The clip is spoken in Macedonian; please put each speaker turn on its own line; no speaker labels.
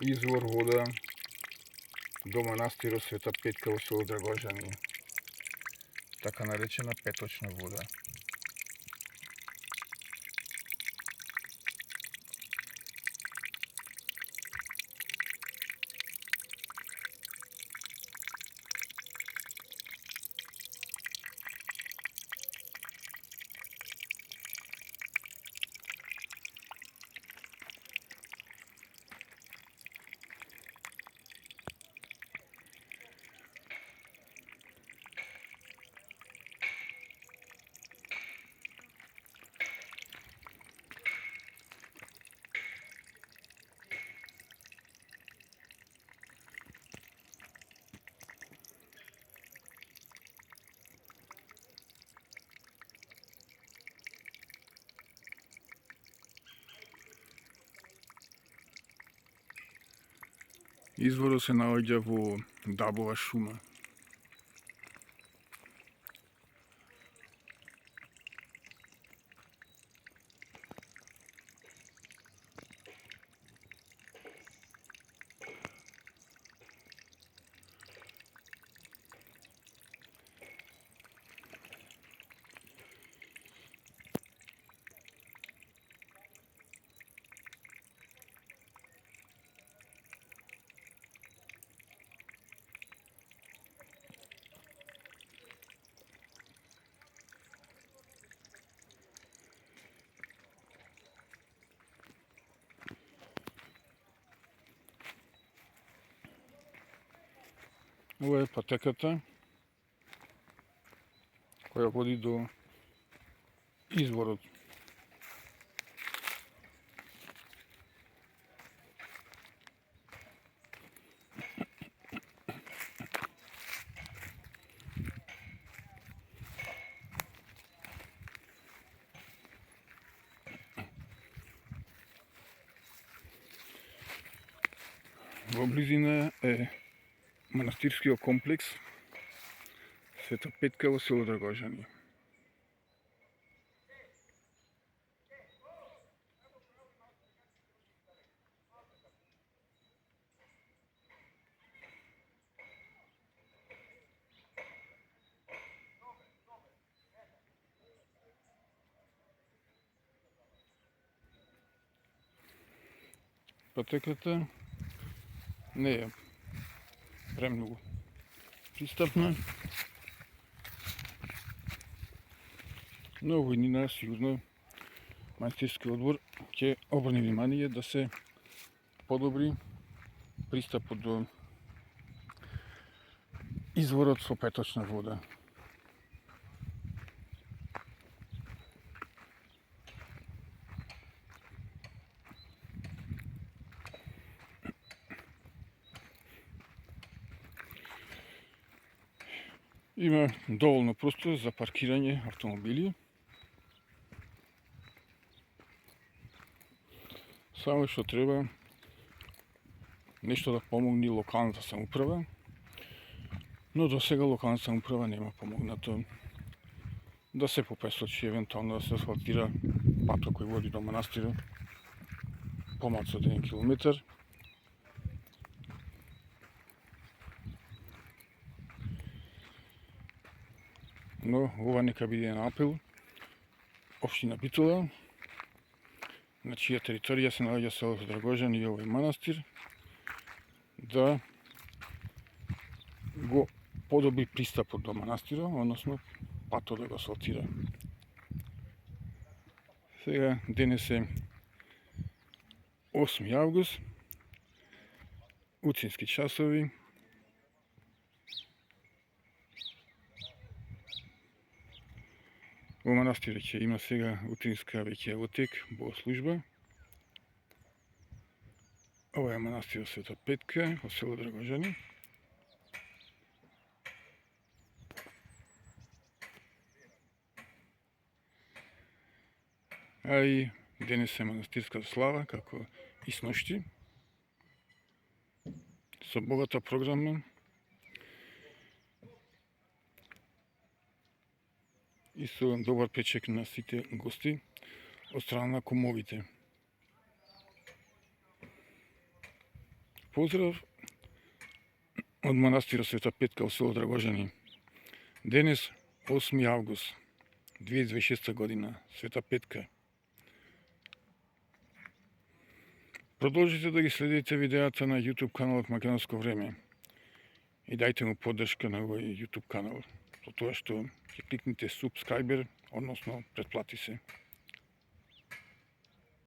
извор вода до манастирот Света Петка во село Драгожани, така наречена петочна вода. Изворот се наоѓа во Дабова шума. Ова е патеката која води до изворот. Во близина е манастирскиот комплекс Света Петка во село Драгожани. Патеката не е премногу пристапна, но во иднина сигурно манастирски одбор ќе обрне внимание да се подобри пристапот до изворот со петочна вода. Има доволно простор за паркирање автомобили. Само што треба нешто да помогне локалната самоуправа, но до сега локалната самоуправа нема помогнато да се попесочи, евентуално да се асфалтира патот кој води до манастирот помалку од 1 километар. Но ова нека биде на апел општина Битола, на чија територија се наоѓа село Драгожани и овој манастир, да го подобри пристапот до манастирот, односно патот да го асфалтира. Сега денес е 8 август, утрински часови. Во манастирот ќе има сега утринска веќе отек, богослужба. Ова е манастирот Света Петка во село Драгожани. А и денес е манастирска слава, како и сношти, со богата програма и со добар печек на сите гости од страна на кумовите. поздрав од манастира Света Петка во село Драгожани. Денес 8 август 2026 година, Света Петка. Продолжите да ги следите видеата на YouTube каналот Македонско време и дајте му поддршка на овој YouTube канал со тоа што ќе кликнете subscriber, односно претплати се.